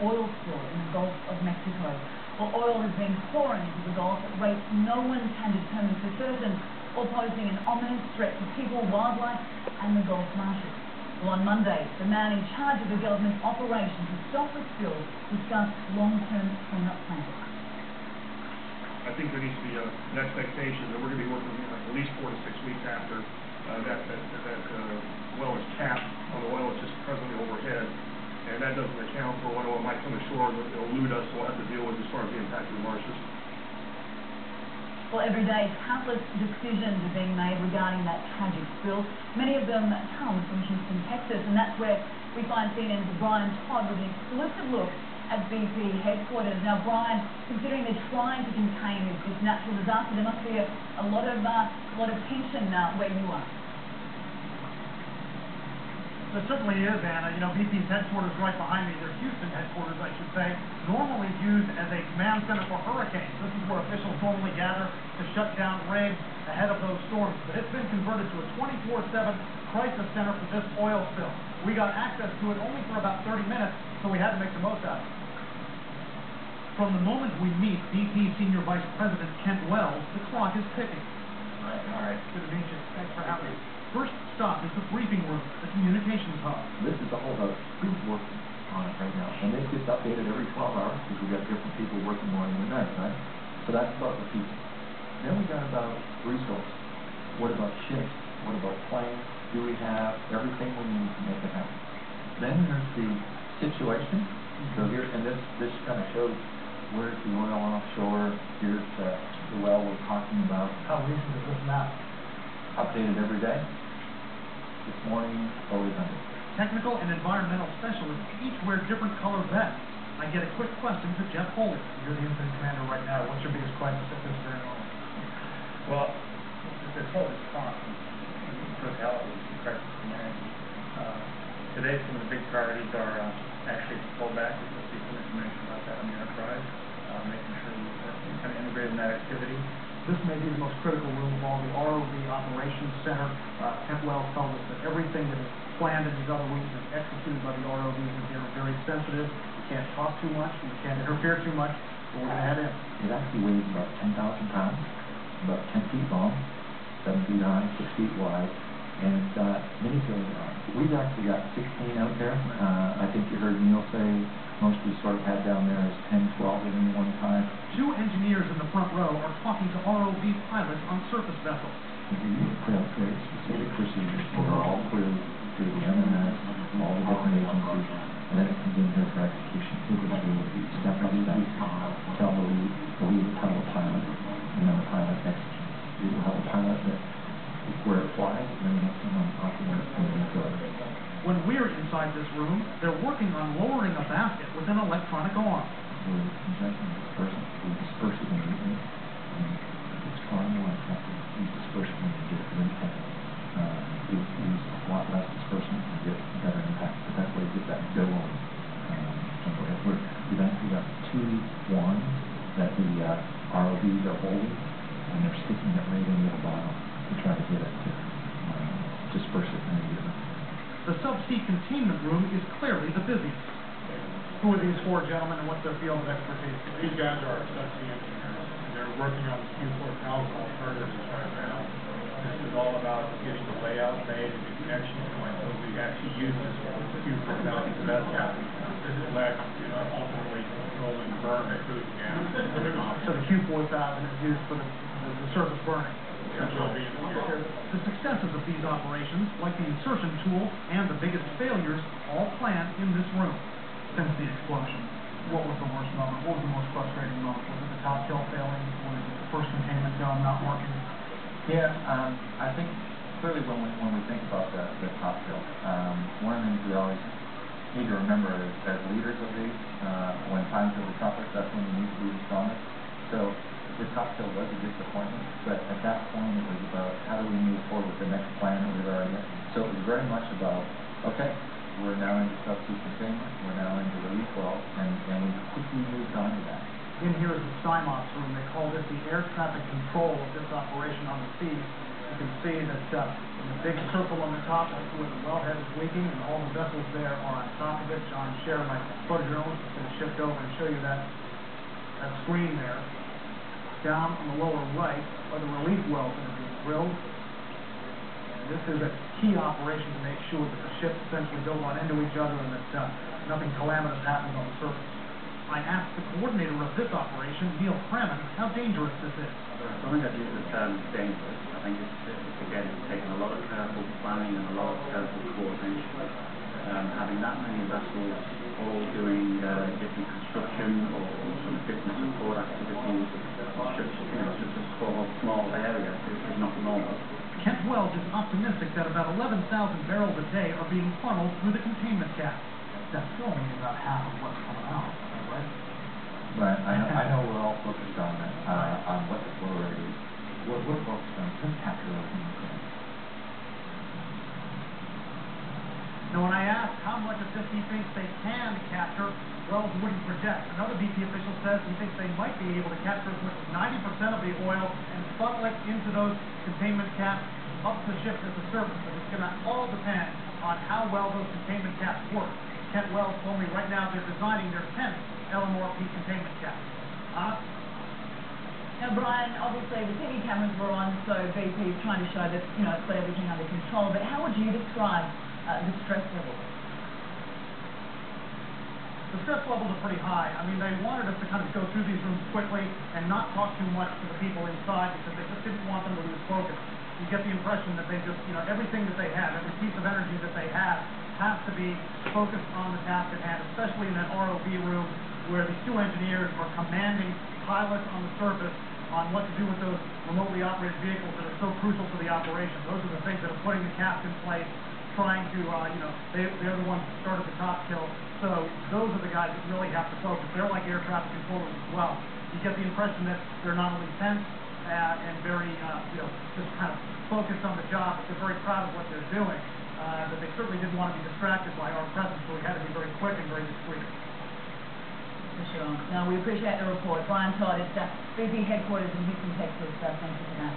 oil spill in the Gulf of Mexico. Well, oil has been pouring into the Gulf at rates no one can determine for certain, or posing an ominous threat to people, wildlife, and the Gulf marshes. Well, on Monday, the man in charge of the government's operation to stop the spill discussed long-term cleanup plans. I think there needs to be an expectation that we're going to be working at least 4 to 6 weeks after that well is capped on the oil that's just presently overhead. And that doesn't account for what oil might come ashore that will elude us, we'll have to deal with as far as the impact of the marshes. Well, every day, countless decisions are being made regarding that tragic spill. Many of them come from Houston, Texas, and that's where we find CNN's Brian Todd with an exclusive look at BP headquarters. Now, Brian, considering they're trying to contain this natural disaster, there must be a lot of tension where you are. There certainly is, Anna. You know, BP's headquarters right behind me, their Houston headquarters, I should say, normally used as a command center for hurricanes. This is where officials normally gather to shut down rigs ahead of those storms. But it's been converted to a 24/7 crisis center for this oil spill. We got access to it only for about 30 minutes, so we had to make the most out of it. From the moment we meet BP Senior Vice President Kent Wells, the clock is ticking. All right. Good to meet you. Thanks for having me. First stop is the briefing room, the communications hub. This is a whole other crew working on it right now, and it gets updated every 12 hours because we got different people working morning and night, right? So that's about the people. Then we got about resources. What about ships? What about planes? Do we have everything we need to make it happen? Then there's the situation. So here, and this kind of shows where's the oil offshore. Here's the well we're talking about. How recent is this map? Updated every day. This morning, always under. Technical and environmental specialists each wear different color vests. I get a quick question to Jeff Foley. You're the incident commander right now. What's your biggest crisis at this very moment? Well, this whole response in totality is a crisis management. Today, some of the big priorities are actually to pull back. You'll see some information about that on the enterprise, making sure we're kind of integrating that activity. This may be the most critical room of all, the ROV Operations Center. Kent Wells tells us that everything that is planned in these other rooms is executed by the ROVs in here. Very sensitive. We can't talk too much. We can't interfere too much. So we're going to head in. It actually weighs about 10,000 pounds, about 10 feet long, 7 feet high, 6 feet wide, and it's got manipulated on it. We've actually got 16 out there. I think you heard Neil say most we sort of had down there is 10, 12 at any one time. 2 engineers in the front row are talking to ROV pilots on surface vessels. We put out very specific procedures that are all clear through the MMS, all the different agencies, and then it comes in here for execution. It would be step by step, tell the lead tell the pilot, and then the pilot executes. We will have a pilot that where it flies, and then the next one off the where it's going to go. When we're inside this room, they're working on lowering a basket with an electronic arm. We're injecting this person, we disperse it immediately. It's far more effective. We disperse it when we get it impact. We use a lot less dispersant and get better impact, but that way we get that billow. We've actually got 2 wands that the ROVs are holding, and they're sticking it right into the bottom to try to get it to disperse it immediately. The subsea containment room is clearly the busiest. Who are these 4 gentlemen and what's their field of expertise? These guys are our subsea engineers, and they're working on the Q4000 alternatives right now. This is all about getting the layout made and the connections going, so we actually use this Q4000 vessel. This is like, ultimately rolling burn and cruise gas coming off. So the Q4000 is used for the surface burning. The successes of these operations, like the insertion tool and the biggest failures, all planned in this room. Since the explosion, what was the worst moment? What was the most frustrating moment? Was it the top kill failing? Was it the first containment dome not working? Yeah, I think clearly when we think about the top kill, one of the things we always need to remember is as leaders of these, when times are the toughest, that's when you need to be the strongest. So the top kill was a disappointment, but at that point it was about how do we move forward with the next plan that we've already got. So it was very much about, okay, we're now into subsea containment, we're now into relief well, and we quickly moved on to that. In here is the SIMOPS room. They call this the air traffic control of this operation on the sea. The you can see that in the big circle on the top, that's where the wellhead is leaking, and all the vessels there are on top of it. John, share my photojournalist is going to shift over and show you that screen there. Down on the lower right are the relief wells that are being drilled. And this is a key operation to make sure that the ships essentially don't run into each other and that nothing calamitous happens on the surface. I asked the coordinator of this operation, Neil Crammon, how dangerous this is. I think I'd use the term dangerous. I think it's again taking a lot of careful planning and a lot of careful coordination. Having that many vessels all doing different construction or some different support activities on such a small area is not normal. Kent Wells is optimistic that about 11,000 barrels a day are being funneled through the containment cap. That's still only about half of what's coming out, right? But I know we're all focused on what the flow rate is. We're focused on just capture those nutrients. Now, when I asked how much of this he thinks they can capture, Wells wouldn't project. Another BP official says he thinks they might be able to capture as much as 90% of the oil and funnel it into those containment caps up the ship to the surface. But it's going to all depend on how well those containment caps work. Kent Wells told me right now they're designing their 10th LMRP containment cap. Now, Brian, obviously the TV cameras were on, so BP is trying to show that, it's got everything under control. But how would you describe the stress level? The stress levels are pretty high. I mean, they wanted us to kind of go through these rooms quickly and not talk too much to the people inside because they just didn't want them to lose focus. You get the impression that they just, everything that they have, every piece of energy that they have has to be focused on the task at hand, especially in that ROV room where these two engineers are commanding pilots on the surface on what to do with those remotely operated vehicles that are so crucial to the operation. Those are the things that are putting the caps in place, trying to, they're the ones that started the top kill. So those are the guys that really have to focus. They're like air traffic controllers as well. You get the impression that they're not only tense and very, just kind of focused on the job, but they're very proud of what they're doing. But they certainly didn't want to be distracted by our presence, so we had to be very quick and very discreet. For sure. No, we appreciate the report. Brian Todd, it's BP headquarters in Houston, Texas. Thank you for that.